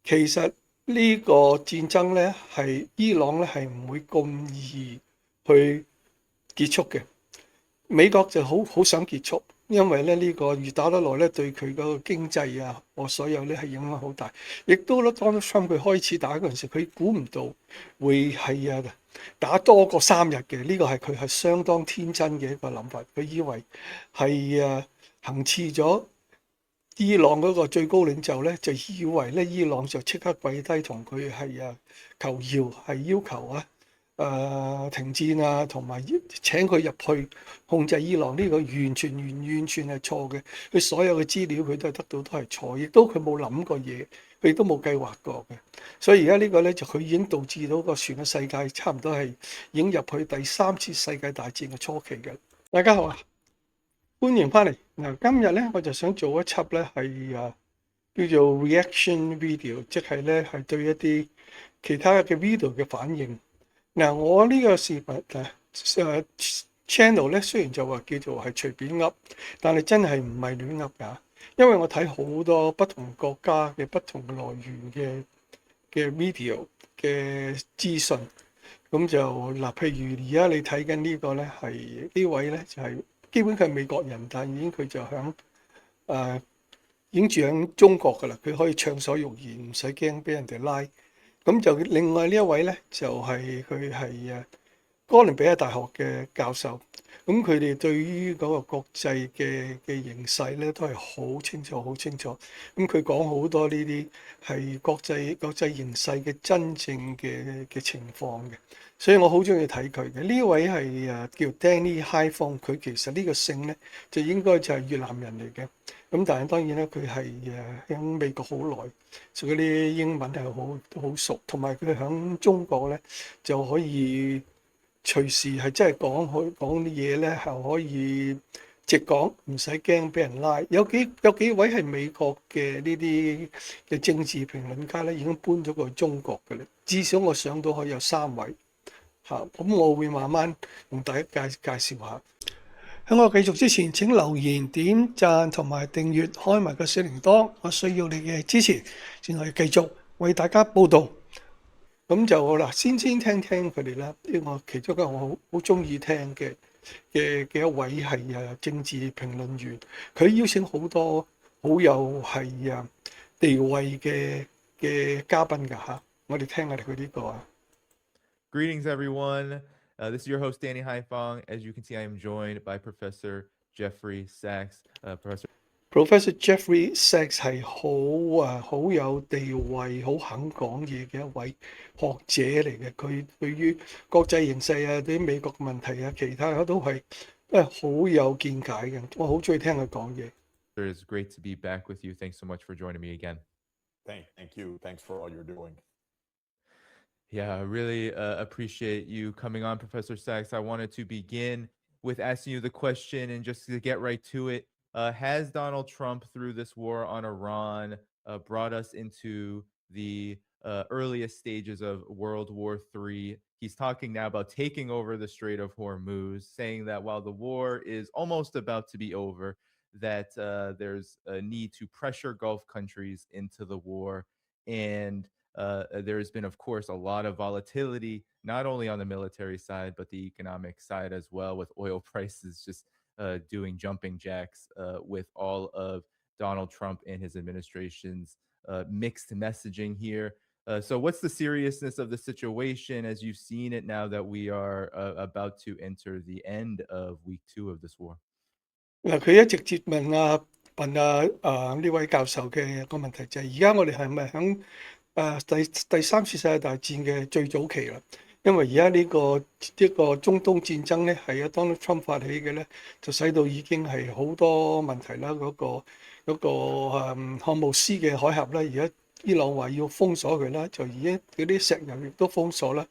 其實呢個戰爭咧係伊朗咧係唔會咁易去結束嘅。美國就好想結束，因為咧呢個越打得耐咧，對佢嗰個經濟啊，我所有咧係影響好大。亦都咧，Donald Trump 佢開始打嗰陣時，佢估唔到會係打多過3日嘅。呢個係佢係相當天真嘅一個諗法。佢以為係行刺咗伊朗嗰個最高領袖咧，就以為咧伊朗就即刻跪低同佢係求饒，係要求停戰啊，同埋請佢入去控制伊朗。呢個完全係錯嘅。佢所有嘅資料佢都係得到都係錯，亦都佢冇諗過嘢，佢亦都冇計劃過嘅。所以而家呢個咧就佢已經導致到個全個世界差唔多係已經入去第3次世界大戰嘅初期嘅。大家好啊！歡迎翻嚟嗱，今日咧我就想做一輯咧係叫做 reaction video，即係咧係對一啲其他嘅 video 嘅反應。嗱，我呢個視頻channel 咧雖然就話叫做係隨便噏，但係真係唔係亂噏㗎，因為我睇好多不同國家嘅不同來源嘅 video 嘅資訊。咁就嗱，譬如而家你睇緊呢個咧係呢位咧就係基本佢係美國人，但已經佢就響已經住喺中國㗎啦。佢可以暢所欲言，唔使驚俾人哋拉。咁就另外呢一位咧就係佢係哥倫比亞大學嘅教授。咁佢哋對於嗰個國際嘅形勢咧都係好清楚，好清楚。咁佢講好多呢啲係國際形勢嘅真正嘅情況嘅，所以我好中意睇佢嘅。呢位係叫 Danny Haiphong，佢其實呢個姓咧就應該就係越南人嚟嘅。咁但係當然咧，佢係喺美國好耐，所以嗰啲英文係好熟，同埋佢喺中國咧就可以隨時係真係講啲嘢咧，係可以直講，唔使驚俾人拉。有幾位係美國嘅呢啲嘅政治評論家咧，已經搬咗過去中國嘅啦。至少我想到可以有3位嚇，咁我會慢慢同大家介紹下。喺我繼續之前，請留言、點讚同埋訂閱，開埋個小鈴鐺。我需要你嘅支持，先可以繼續為大家報道。咁就好啦，先聽聽佢哋啦。呢個其中一個我好中意聽嘅一位係政治評論員，佢邀請好多好有係地位嘅嘉賓㗎嚇。我哋聽下佢呢個啊。Greetings, everyone. This is your host, Danny Haiphong. As you can see, I am joined by Professor Jeffrey Sachs. Professor Jeffrey Sachs 係好有地位、好肯講嘢嘅一位學者嚟嘅。佢對於國際形勢啊、對於美國嘅問題啊、其他都係好有見解嘅。我好中意聽佢講嘢。It's great to be back with you. Thanks so much for joining me again. Thank you. Thanks for all you're doing. Yeah, I really appreciate you coming on, Professor Sachs. I wanted to begin with asking you the question, and just to get right to it, has Donald Trump, through this war on Iran, brought us into the earliest stages of World War III? He's talking now about taking over the Strait of Hormuz, saying that while the war is almost about to be over, that there's a need to pressure Gulf countries into the war. And there has been, of course, a lot of volatility, not only on the military side, but the economic side as well, with oil prices just doing jumping jacks, with all of Donald Trump and his administration's mixed messaging here. So, what's the seriousness of the situation as you've seen it now that we are about to enter the end of week 2 of this war? 嗱，佢一直接問呢位教授嘅個問題就係：而家我哋係咪喺第3次世界大戰嘅最早期啦？因為而家呢個中東戰爭咧係Donald Trump 發起嘅咧，就使到已經係好多問題啦。嗰個漢姆斯嘅海峽啦，而家伊朗話要封鎖佢啦，就已經嗰啲石油亦都封鎖啦。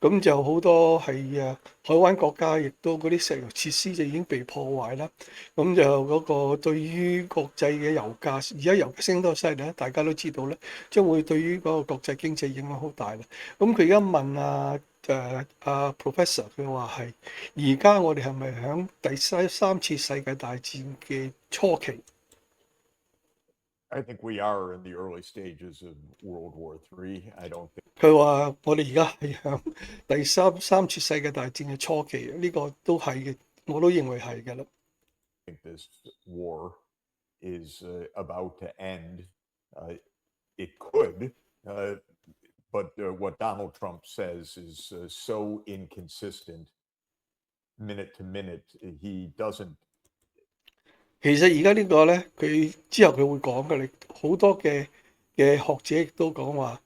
咁就好多係海灣國家，亦都嗰啲石油設施就已經被破壞啦。咁就嗰個對於國際嘅油價，而家油價升得犀利咧，大家都知道咧，將會對於嗰個國際經濟影響好大啦。咁佢而家問Professor， 佢話係而家我哋係咪喺第三次世界大戰嘅初期？ I think we are in the early stages of World War III. I don't think 佢話我哋而家係向第三次世界大戰嘅初期，呢、個都係嘅，我都認為係嘅啦。this war is about to end. It could, but what Donald Trump says is so inconsistent, minute to minute. He doesn't 其實而家呢個咧，佢之後佢會講嘅，你好多嘅學者亦都講話，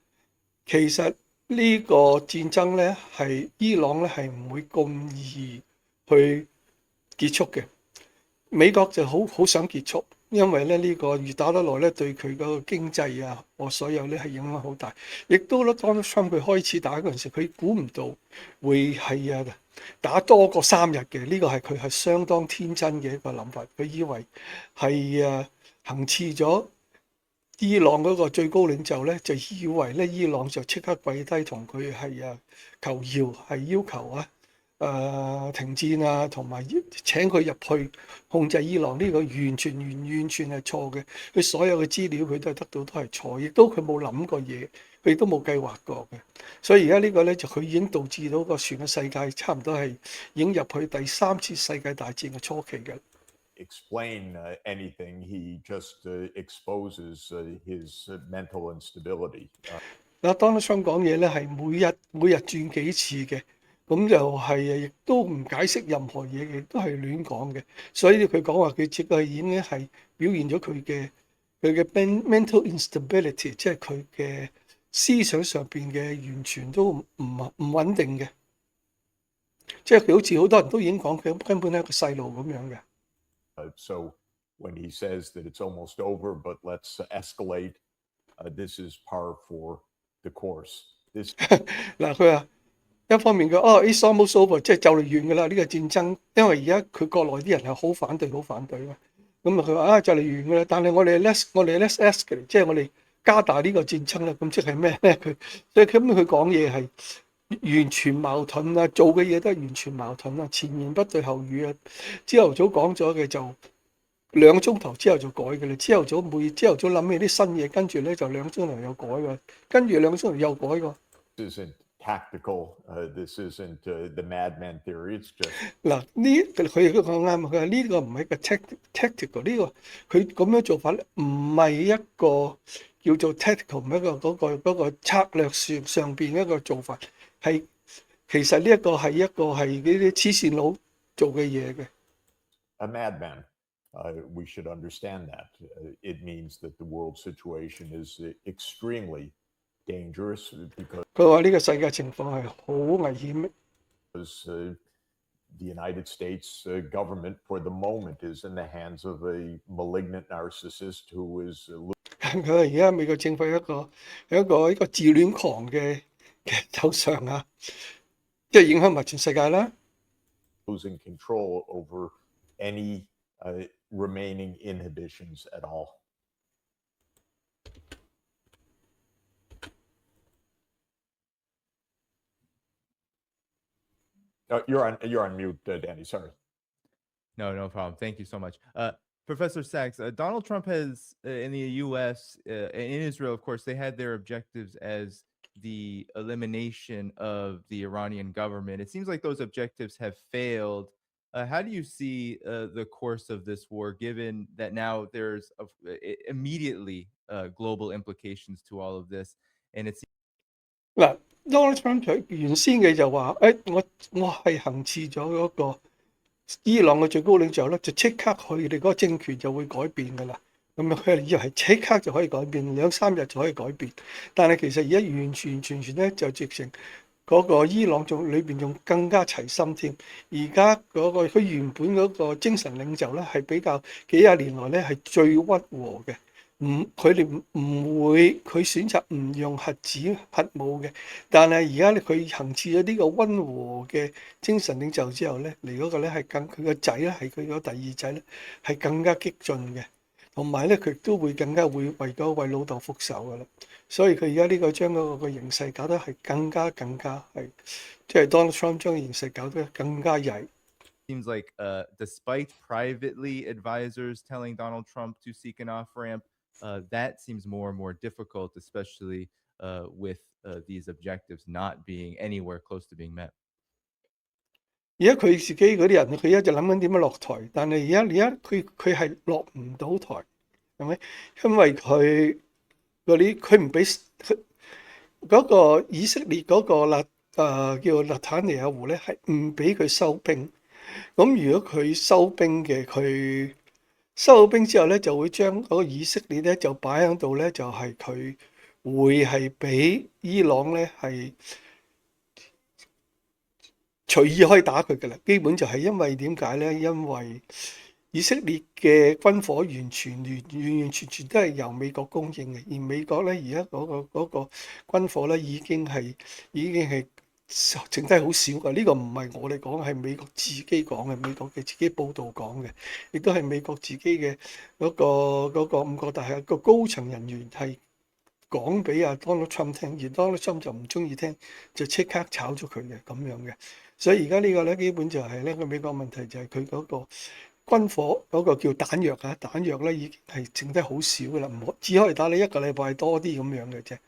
其實呢個戰爭咧係伊朗咧係唔會咁易去結束嘅。美國就好想結束，因為咧呢個越打得耐咧，對佢嗰個經濟啊，我所有咧係影響好大。亦都咧當 Trump 佢開始打嗰陣時，佢估唔到會係打多過3日嘅，呢個係佢係相當天真嘅一個諗法。佢以為係行刺咗伊朗嗰個最高領袖咧，就以為咧伊朗就即刻跪低同佢係求饒，係要求停戰啊，同埋請佢入去控制伊朗，呢個完全係錯嘅。佢所有嘅資料佢都係得到都係錯，亦都佢冇諗過嘢，佢亦都冇計劃過嘅。所以而家呢個咧就佢已經導致到個全個世界差唔多係已經入去第3次世界大戰嘅初期嘅。explain anything. He just exposes his mental instability. Donald Trump 講嘢咧係每日轉幾次嘅，咁就係亦都唔解釋任何嘢，亦都係亂講嘅。所以佢講話佢只係已經係表現咗佢嘅 mental instability， 即係佢嘅思想上邊嘅完全都唔穩定嘅。即係佢好似好多人都已經講佢根本係一個細路咁樣嘅。So when he says that it's almost over, but let's escalate, this is par for the course. This 嗱，佢話一方面佢it's almost over，即係就嚟完㗎啦呢個戰爭，因為而家佢國內啲人係好反對嘛。咁佢話就嚟完㗎啦，但係我哋 let's escalate，即係我哋加大呢個戰爭啦。咁即係咩咧？所以根本佢講嘢係完全矛盾啊，做嘅嘢都係完全矛盾啊，前言不對後語啊。朝頭早講咗嘅就2個鐘頭之後就改嘅啦。朝頭早諗起啲新嘢，跟住咧就2個鐘頭又改㗎，跟住2個鐘頭又改㗎。isn't tactical. This isn't the madman theory. It's just 嗱，佢亦都講啱，佢話呢個唔係一個 tactical， 呢個佢咁樣做法咧，唔係一個叫做 tactical， 唔係一個嗰個策略上邊一個做法，係其實呢一個係呢啲黐線佬做嘅嘢嘅。a madman. We should understand that. It means that the world situation is extremely dangerous because 佢話呢個世界情況係好危險。the United States government, for the moment, is in the hands of a malignant narcissist who is 佢話而家美國政府有一個自戀狂嘅首相啊，即係影響埋全世界啦。losing control over any remaining inhibitions at all. You're on mute, Danny. Sorry. No problem. Thank you so much. Professor Sachs, Donald Trump has, in the U.S., in Israel, of course, they had their objectives as the elimination of the Iranian government. It seems like those objectives have failed. How do you see the course of this war, given that now there's immediately global implications to all of this? And it's嗱，Donald Trump 佢原先嘅就話，我係行刺咗嗰個伊朗嘅最高領袖咧，就即刻佢哋嗰個政權就會改變㗎啦。咁樣佢哋以為即刻就可以改變，2、3日就可以改變。但係其實而家完全咧就直情嗰個伊朗仲裏邊仲更加齊心添。而家嗰個佢原本嗰個精神領袖咧係比較幾廿年來咧係最溫和嘅。佢哋唔會，佢選擇唔用核武嘅，但係而家咧佢行刺咗呢個溫和嘅精神領袖之後咧，嚟嗰個咧係佢個仔咧係佢個第二仔咧係更加激進嘅，同埋咧佢都會更加會為老豆復仇噶啦，所以佢而家呢個將嗰個形勢搞得係更加係，即係 Donald Trump 將形勢搞得更加曳。Seems like despite privately advisors telling Donald Trump to seek an off-ramp, that seems more and more difficult, especially with these objectives not being anywhere close to being met. 而家佢自己嗰啲人，佢一直諗緊點樣落台，但係而家佢係落唔到台，係咪？因為佢唔俾佢嗰個以色列嗰個叫納坦尼亞胡咧，係唔俾佢收兵。咁如果佢收兵嘅，佢收咗兵之後咧，就會將嗰個以色列咧就擺喺度咧，就係佢會係俾伊朗咧係隨意可以打佢嘅啦。基本就係因為點解咧？因為以色列嘅軍火完完全都係由美國供應嘅，而美國咧而家嗰個軍火咧已經係剩低好少㗎。呢個唔係我哋講，係美國自己講嘅，美國嘅自己報道講嘅，亦都係美國自己嘅嗰個五角大廈個高層人員係講俾阿 Donald Trump 聽，而 Donald Trump 就唔中意聽，就即刻炒咗佢嘅咁樣嘅。所以而家呢個咧基本就係咧個美國問題就係佢嗰個軍火嗰個叫彈藥咧已經係剩低好少㗎啦，只可以打你一個禮拜多啲咁樣嘅啫。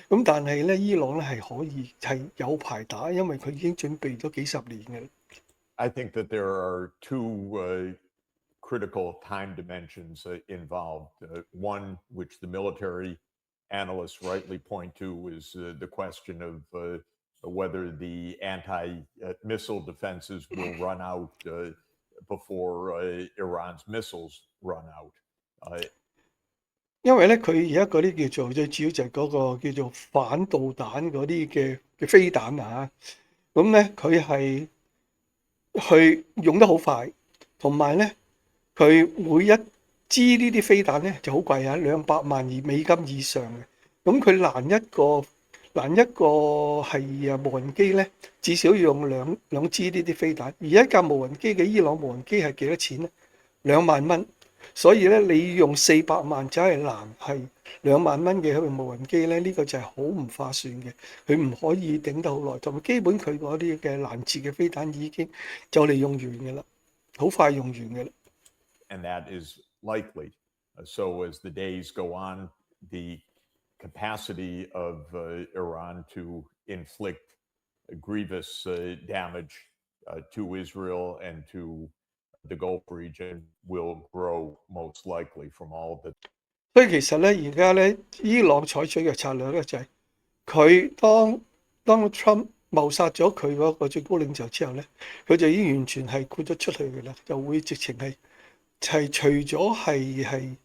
咁但係咧伊朗咧係可以係有排打，因為佢已經準備咗幾十年嘅。I think that there are two critical time dimensions involved. One, which the military analysts rightly point to, is the question of whether the anti-missile defenses will run out before Iran's missiles run out. 因為咧佢而家嗰啲叫做最主要就係嗰個叫做反導彈嗰啲嘅飛彈啊，咁咧佢係去用得好快，同埋咧佢每一支呢啲飛彈咧就好貴啊，200萬美金以上嘅。咁佢攔一個係無人機咧，至少要用兩支呢啲飛彈。而一架無人機嘅伊朗無人機係幾多錢咧？2萬蚊。所以咧，你用400萬走去攔係2萬蚊嘅無人機咧，呢個就係好唔划算嘅。佢唔可以頂得好耐，同埋基本佢嗰啲嘅攔截嘅飛彈已經就嚟用完嘅啦，好快用完嘅啦。And that is likely. So as the days go on, the capacity of Iran to inflict grievous damage to Israel and to the Gulf region will grow most likely from all the. 所以其實咧，而家咧，伊朗採取嘅策略咧就係佢當 Donald Trump 謀殺咗佢嗰個最高領袖之後咧，佢就已經完全係豁咗出去嘅啦，就會直情係除咗係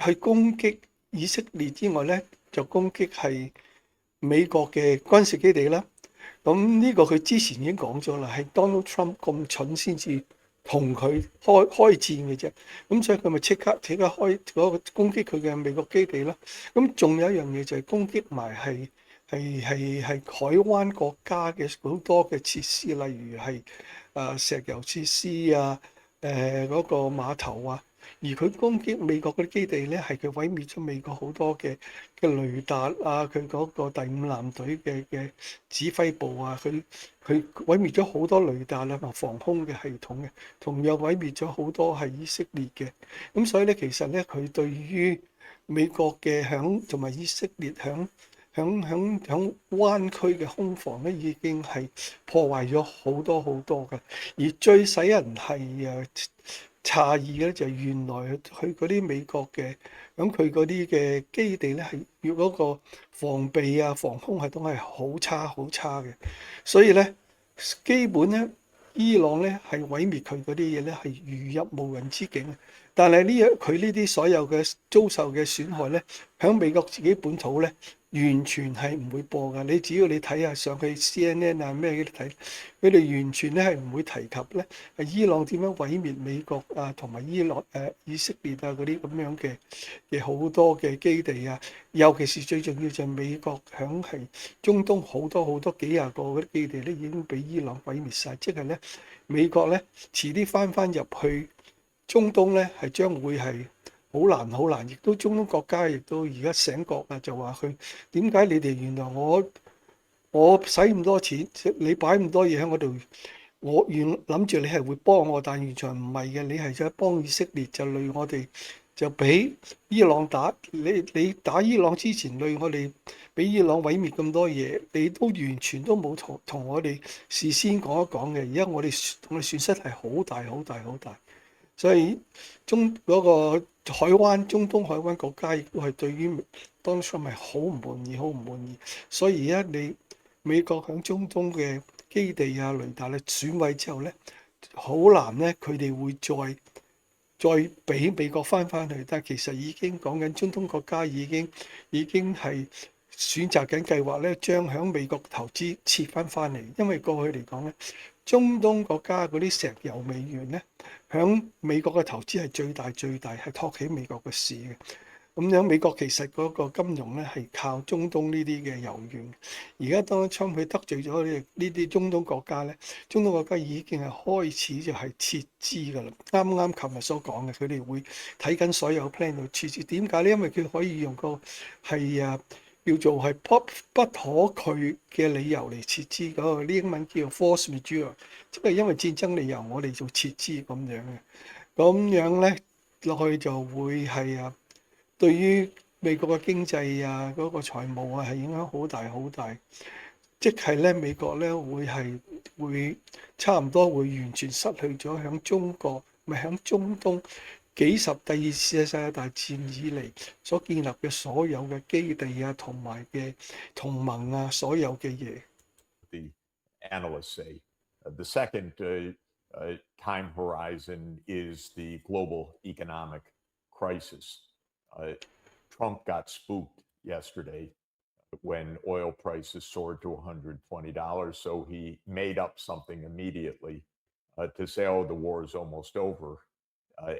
去攻擊以色列之外咧，就攻擊係美國嘅軍事基地啦。咁呢個佢之前已經講咗啦，係 Donald Trump 咁蠢先至同佢開戰嘅啫。咁所以佢咪即刻開嗰個攻擊佢嘅美國基地啦。咁仲有一樣嘢就係攻擊埋係海灣國家嘅好多嘅設施，例如係石油設施啊，嗰個碼頭啊。而佢攻擊美國嗰啲基地咧，係佢毀滅咗美國好多嘅雷達啊，佢嗰個第5艦隊嘅指揮部啊，佢毀滅咗好多雷達啊同防空嘅系統嘅，同樣毀滅咗好多係以色列嘅。咁所以咧，其實咧，佢對於美國嘅同埋以色列響灣區嘅空防咧，已經係破壞咗好多嘅。而最使人係詫異嘅就係原來佢嗰啲美國嘅咁佢嗰啲嘅基地咧，係要嗰個防備啊防空系統係好差嘅。所以咧，基本咧伊朗咧係毀滅佢嗰啲嘢咧係如入無人之境。但係佢呢啲所有嘅遭受嘅損害咧，喺美國自己本土咧完全係唔會播㗎。你只要你睇下上去 CNN 啊咩嗰啲睇，佢哋完全咧係唔會提及咧係伊朗點樣毀滅美國啊同埋以色列啊嗰啲咁樣嘅好多嘅基地啊。尤其是最重要就係美國響係中東好多幾廿個嗰啲基地咧已經俾伊朗毀滅晒，即係咧美國咧遲啲翻入去中東咧係將會係好難，亦都中東國家亦都而家醒覺啦，就話佢點解你哋原來我使咁多錢，你擺咁多嘢喺我度，我諗住你係會幫我，但完全唔係嘅，你係想幫以色列就累我哋就俾伊朗打。你打伊朗之前，對我哋俾伊朗毀滅咁多嘢，你都完全都冇同我哋事先講一講嘅。而家我哋損失係好大好大好大，所以嗰個中東海灣國家亦都係對於 Donald Trump 係好唔滿意，好唔滿意。所以而家你美國響中東嘅基地啊、雷達咧損毀之後咧，好難咧，佢哋會再俾美國翻去。但係其實已經講緊中東國家已經係選擇緊計劃咧，將響美國投資撤翻嚟。因為過去嚟講咧，中東國家嗰啲石油美元咧，響美國嘅投資係最大，係托起美國嘅市嘅。咁樣美國其實嗰個金融咧係靠中東呢啲嘅油源。而家當川普佢得罪咗呢啲中東國家咧，中東國家已經係開始就係撤資㗎啦。啱琴日所講嘅，佢哋會睇緊所有 plan 度撤資。點解咧？因為佢可以用個係叫做係不可拒嘅理由嚟撤資。嗰個英文叫 force majeure，即係因為戰爭理由我哋做撤資咁樣嘅。咁樣咧落去就會係對於美國嘅經濟嗰個財務係影響好大好大。即係咧美國咧會差唔多會完全失去咗響中國咪響中東第二次世界大戰以嚟所建立嘅所有嘅基地同埋嘅同盟所有嘅嘢。The analysts say. The second time horizon is the global economic crisis. Trump got spooked yesterday when oil prices soared to $120, so he made up something immediately to say, oh, the war is almost over,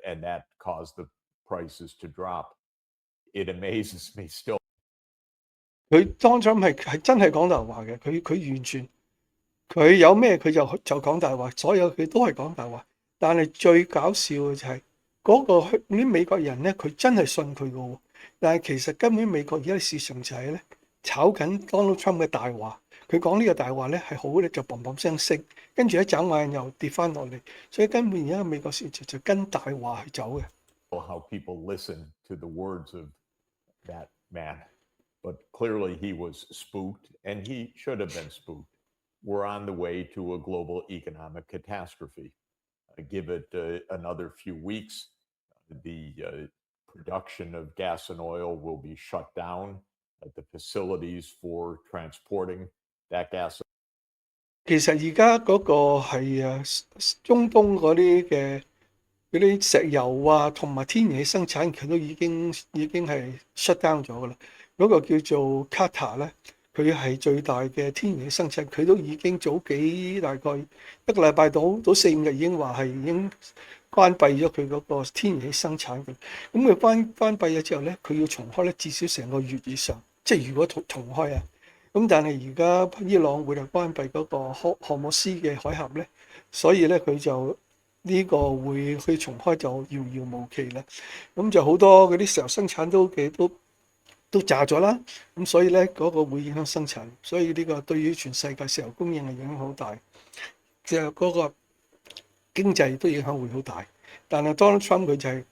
and that caused the prices to drop. It amazes me still. 佢當初係真係講大話嘅，佢完全佢有咩佢就講大話，所有佢都係講大話。但係最搞笑嘅就係嗰啲美國人咧，佢真係信佢嘅喎。但係其實根本美國而家市場就係咧炒緊 Donald Trump 嘅大話，佢講呢個大話咧係好咧就砰砰聲升，跟住一眨眼又跌翻落嚟，所以根本而家美國市場就跟大話去走嘅。How people listen to the words of that man, but clearly he was spooked, and he should have been spooked. We're on the way to a global economic catastrophe. Give it another few weeks, the production of gas and oil will be shut down at the facilities for transporting that gas. 其實而家嗰個係中東嗰啲石油同埋天然氣生產，佢都已經係 shut down 咗噶啦。嗰個叫做 Qatar 咧，佢係最大嘅天然氣生產，佢都已經大概一個禮拜到4-5日已經話係已經關閉咗佢嗰個天然氣生產嘅。咁佢關閉咗之後咧，佢要重開咧，至少成個月以上。即係如果重開咁但係而家伊朗會就關閉嗰個荷姆斯嘅海峽咧，所以咧佢就呢個會去重開就遙遙無期啦。咁就好多嗰啲石油生產都炸咗啦。咁所以咧嗰個會影響生產，所以呢個對於全世界石油供應係影響好大，即係嗰個經濟都影響會好大。但係 Donald Trump 佢就係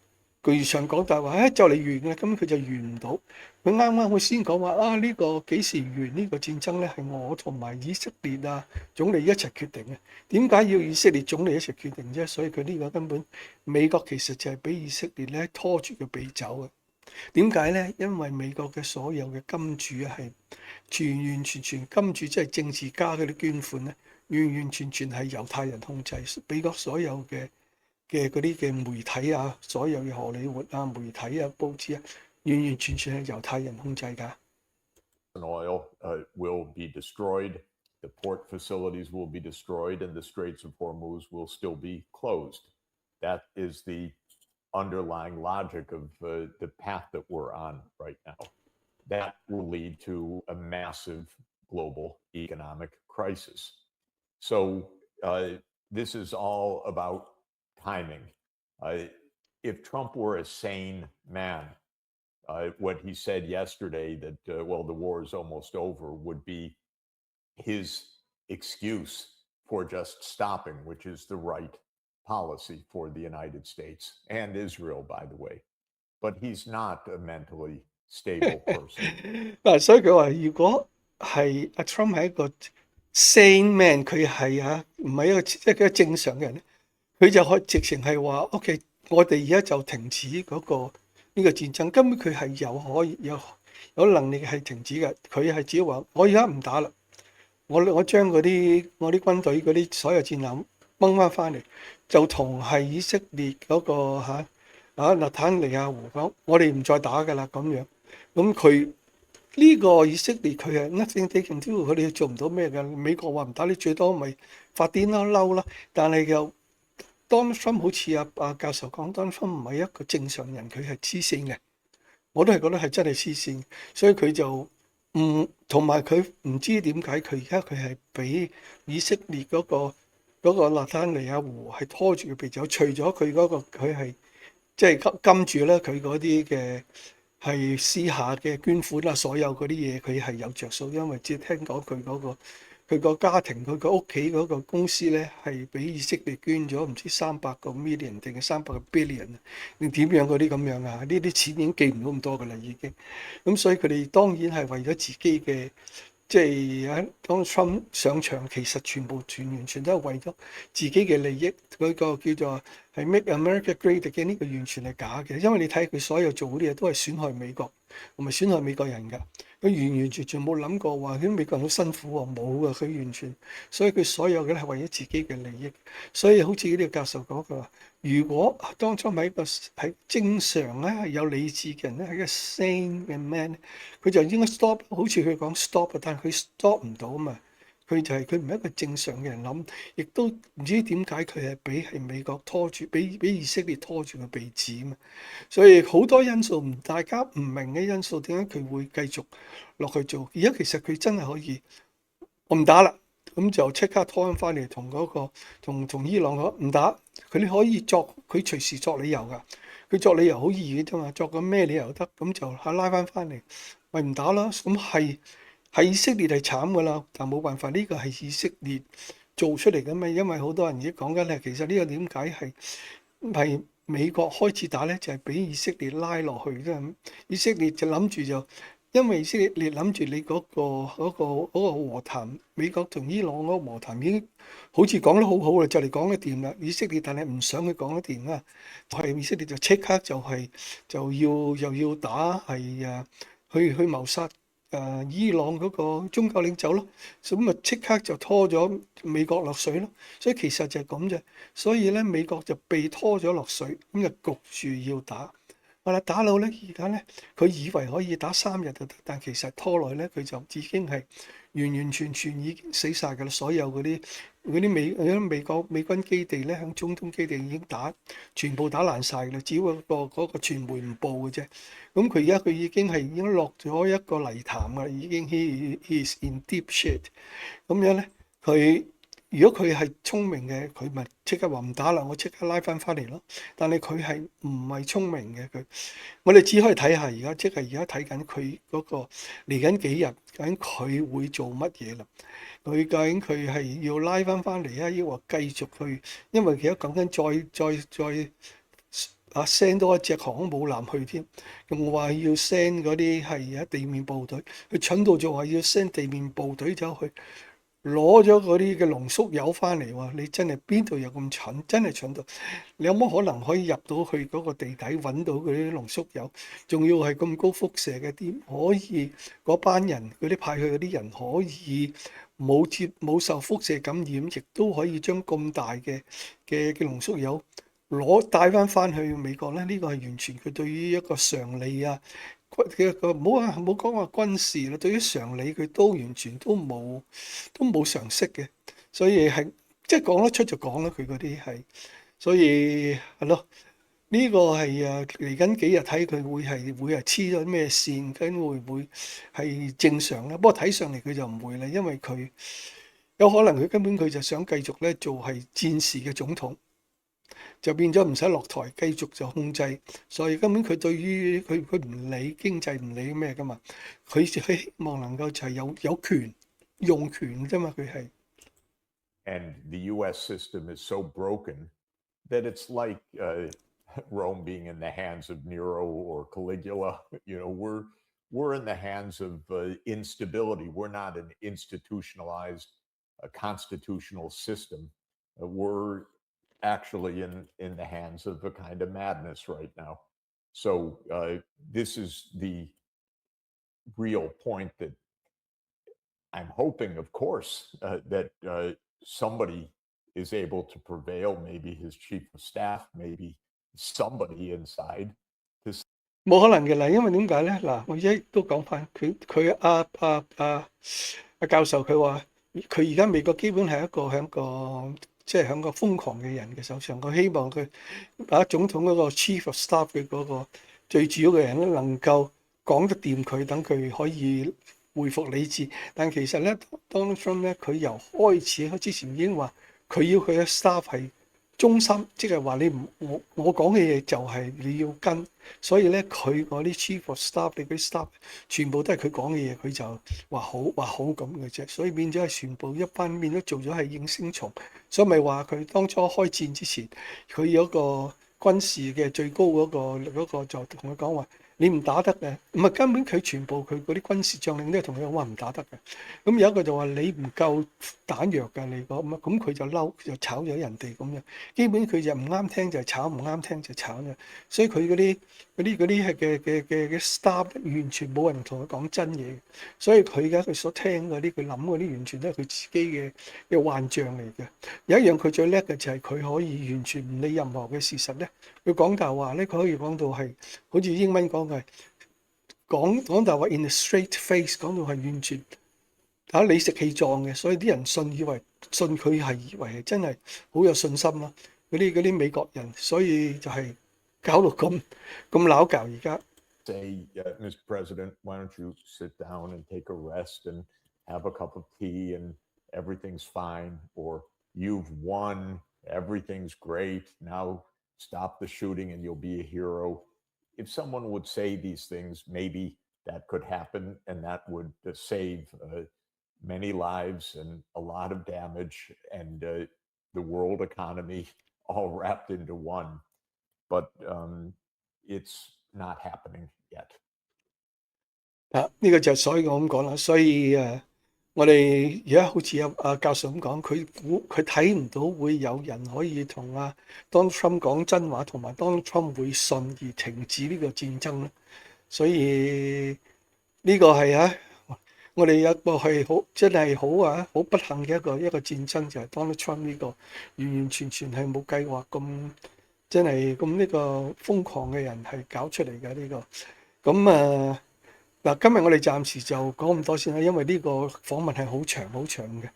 巨場講大話，就嚟完嘅，咁佢就完唔到。佢啱佢先講話呢個幾時完呢個戰爭咧？係我同埋以色列總理一齊決定嘅。點解要以色列總理一齊決定啫？所以佢呢個根本美國其實就係俾以色列咧拖住個鼻走嘅。點解咧？因為美國嘅所有嘅金主係完全金主，即係政治家嗰啲捐款咧，完全係猶太人控制。美國所有嘅嗰啲嘅媒體所有嘅荷里活媒體報紙完全係猶太人控制㗎。Oil will be destroyed, the port facilities will be destroyed, and the Straits of Hormuz will still be closed. That is the underlying logic of the path that we're on right now. That will lead to a massive global economic crisis. So this is all about timing. If Trump were a sane man, what he said yesterday that, well, the war is almost over would be his excuse for just stopping, which is the right policy for the United States and Israel, by the way. but he's not a mentally stable person. 嗱，所以佢話如果係阿 Trump 係一個 sane man，佢係唔係一個即係一個正常嘅人咧，佢就可以直情係話：OK，我哋而家就停止嗰個呢個戰爭。根本佢係可以有能力係停止嘅。佢係只話：我而家唔打啦，我將我啲軍隊嗰啲所有戰艦掹翻嚟，就同係以色列嗰個納坦尼亞胡講：我哋唔再打㗎啦咁樣。咁佢呢個以色列佢係 nothing they can do，佢哋做唔到咩嘅。美國話唔打，你最多咪發癲啦、嬲啦。但係又 Donald Trump 好似阿教授講，Donald Trump 唔係一個正常人，佢係黐線嘅。我都係覺得係真係黐線，所以佢就同埋佢唔知點解佢而家佢係俾以色列嗰個納坦尼亞胡係拖住佢鼻走，除咗佢嗰個佢係即係禁住咧佢嗰啲嘅。係私下嘅捐款啦，所有嗰啲嘢佢係有着數，因為只聽講佢個家庭佢個屋企嗰個公司咧係俾以色列捐咗唔知300個 million 定係300個 billion 定點樣嗰啲咁樣啊？呢啲錢已經記唔到咁多㗎啦，已經。咁所以佢哋當然係為咗自己嘅。即係當 Trump 上場，其實完全都係為咗自己嘅利益。嗰個叫做係 Make America Great Again，呢個完全係假嘅。因為你睇佢所有做嗰啲嘢都係損害美國，同埋損害美國人㗎。佢完全冇諗過話啲美國人好辛苦喎，冇㗎。佢完全，所以佢所有嘅係為咗自己嘅利益。所以好似呢個教授講嘅話，如果當初係一個係正常咧係有理智嘅人咧，係一個 sane 嘅 man 咧，佢就應該 stop。好似佢講 stop，但係佢 stop 唔到啊嘛。佢就係佢唔係一個正常嘅人諗，亦都唔知點解佢係俾美國拖住，俾以色列拖住個鼻子啊嘛。所以好多因素大家唔明嘅因素，點解佢會繼續落去做？而家其實佢真係可以，我唔打啦，咁就即刻拖翻嚟同嗰個同伊朗講唔打。佢哋可以佢隨時作理由㗎。佢作理由好易嘅啫嘛，作個咩理由得，咁就拉翻嚟，咪唔打啦。咁係以色列係慘㗎啦，但冇辦法，呢個係以色列做出嚟㗎嘛。因為好多人已經講緊係，其實呢個點解係美國開始打咧，就係俾以色列拉落去啫。以色列就諗住就，因為以色列諗住你嗰個和談，美國同伊朗嗰個和談已經好似講得好好啦，就嚟講得掂啦。以色列但係唔想佢講得掂啦，係以色列就即刻就要打係去謀殺伊朗嗰個宗教領袖咯，咁咪即刻就拖咗美國落水咯。所以其實就係咁啫。所以咧美國就被拖咗落水，咁就焗住要打。好啦，打到咧而家咧，佢以為可以打3日就得，但其實拖耐咧，佢就已經係完全已經死晒㗎啦。所有嗰啲美國美軍基地咧，響中東基地已經全部打爛晒㗎啦，只不過嗰個傳媒唔報嘅啫。咁佢而家佢已經落咗一個泥潭㗎啦，已經 he is in deep shit。咁樣咧，如果佢係聰明嘅，佢咪即刻話唔打啦，我即刻拉翻嚟咯。但係佢係唔係聰明嘅，我哋只可以睇下而家，即係而家睇緊佢嗰個嚟緊幾日，究竟佢會做乜嘢啦？究竟佢係要拉翻嚟啊，抑或繼續去？因為而家講緊再send 多一隻航空母艦去添，仲話要 send 嗰啲係地面部隊，佢蠢到就話要 send 地面部隊走去。攞咗嗰啲嘅濃縮鈾翻嚟喎，你真係邊度有咁蠢？真係蠢到，你有冇可能可以入到去嗰個地底揾到嗰啲濃縮鈾？仲要係咁高輻射嘅，點可以嗰班人嗰啲派去嗰啲人可以冇受輻射感染，亦都可以將咁大嘅濃縮鈾帶翻去美國咧？呢個係完全佢對於一個常理啊！唔好講話軍事啦，對於常理佢都完全都冇常識嘅，所以係即係講得出就講啦，佢嗰啲係，所以係咯，呢個係嚟緊幾日睇佢會係黐咗咩線，跟會唔會係正常咧？不過睇上嚟佢就唔會啦，因為佢有可能佢根本佢就想繼續咧做係戰時嘅總統。就變咗唔使落台，繼續就控制，所以根本佢對於佢唔理經濟唔理咩噶嘛，佢希望能夠就係有權用權啫嘛，佢係。And the U.S. system is so broken that it's like Rome being in the hands of Nero or Caligula. We're in the hands of instability. We're not an institutionalized constitutional system. We're actually in the hands of a kind of madness right now. So this is the real point that I'm hoping, of course, that somebody is able to prevail, maybe his chief of staff, maybe somebody inside to 冇可能嘅啦，因為點解咧？嗱，我而家都講翻佢教授佢話，佢而家美國基本係一個即係喺個瘋狂嘅人嘅手上。佢希望佢總統嗰個 chief of staff 嘅嗰個最主要嘅人咧，能夠講得掂佢，等佢可以恢復理智。但其實咧，Donald Trump 咧，佢由開始之前已經話，佢要佢嘅 staff 係忠心，即係話你唔我講嘅嘢就係你要跟，所以咧佢嗰啲 chief of staff 你嗰啲 staff 全部都係佢講嘅嘢，佢就話好咁嘅啫，所以變咗係全部一班面都做咗係應聲蟲，所以咪話佢當初開戰之前，佢有一個軍事嘅最高嗰個就同佢講話。你唔打得嘅，唔係根本佢全部佢嗰啲軍事將領都係同佢講話唔打得嘅。咁有一個就話你唔夠彈藥㗎，你講咁佢就嬲，就炒咗人哋咁樣。基本佢就唔啱聽就炒，唔啱聽就炒嘅。所以佢嗰啲係嘅 staff 完全冇人同佢講真嘢。所以佢而家佢所聽嗰啲，佢諗嗰啲完全都係佢自己嘅幻象嚟嘅。有一樣佢最叻嘅就係佢可以完全唔理任何嘅事實咧。佢講大話咧，佢可以講到係好似英文講嘅講大話 in a straight face， 講到係完全理直氣壯嘅，所以啲人信佢係以為係真係好有信心啦。嗰啲美國人，所以就係搞到咁鬧交而家。Say, Mr. President, why don't you sit down and take a rest and have a cup of tea and everything's fine, or you've won, everything's great, now stop the shooting and you'll be a hero. If someone would say these things, maybe that could happen and that would save many lives and a lot of damage and the world economy all wrapped into one. But it's not happening yet. 呢個就係所以我咁講啦。所以我哋而家好似阿教授咁講，佢睇唔到會有人可以同Donald Trump 講真話，同埋Donald Trump 會信而停止呢個戰爭咧。所以呢個係我哋有一個係好真係好不幸嘅一個戰爭，就係Donald Trump 呢個完完全全係冇計劃咁真係咁呢個瘋狂嘅人係搞出嚟嘅呢個。咁嗱，今日我哋暫時就講咁多先啦，因為呢個訪問係好長嘅。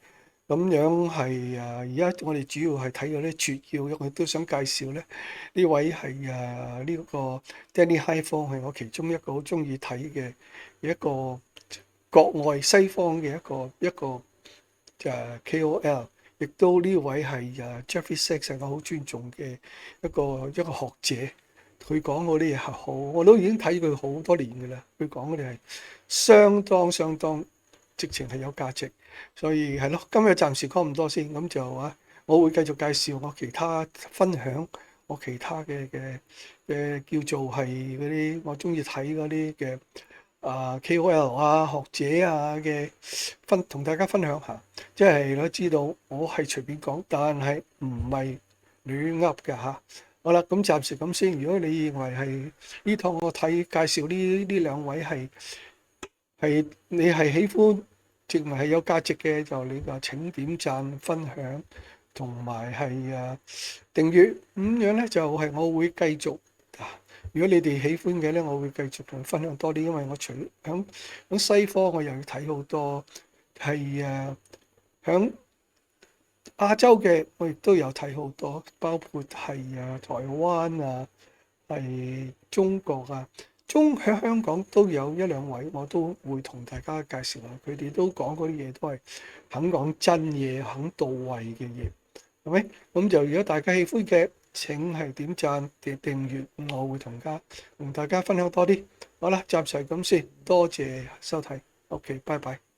咁樣係而家我哋主要係睇到啲撮要，我都想介紹咧呢位係呢個 Danny Haiphong 係我其中一個好中意睇嘅一個國外西方嘅一個KOL， 亦都呢位係Jeffrey Sachs 我好尊重嘅一個學者。佢講嗰啲嘢係好，我都已經睇佢好多年嘅啦。佢講嗰啲係相當直情係有價值，所以係咯。今日暫時講咁多先，咁就我會繼續介紹我其他分享，我其他嘅叫做係嗰啲我中意睇嗰啲嘅KOL 學者嘅同大家分享下，即係你知道我係隨便講，但係唔係亂噏嘅嚇。好啦，咁暫時咁先。如果你認為係呢趟我介紹呢兩位係你係喜歡，認為係有價值嘅，就你就請點讚、分享同埋係訂閱。咁樣咧就係我會繼續。如果你哋喜歡嘅咧，我會繼續同分享多啲，因為我除響西方，我又要睇好多係響亞洲嘅，我亦都有睇好多，包括係台灣係中國喺香港都有一兩位，我都會同大家介紹下。佢哋都講嗰啲嘢都係肯講真嘢、肯到位嘅嘢，係咪？咁就如果大家喜歡嘅，請係點讚、訂閱，我會同大家分享多啲。好啦，暫時係咁先，多謝收睇。OK，拜拜。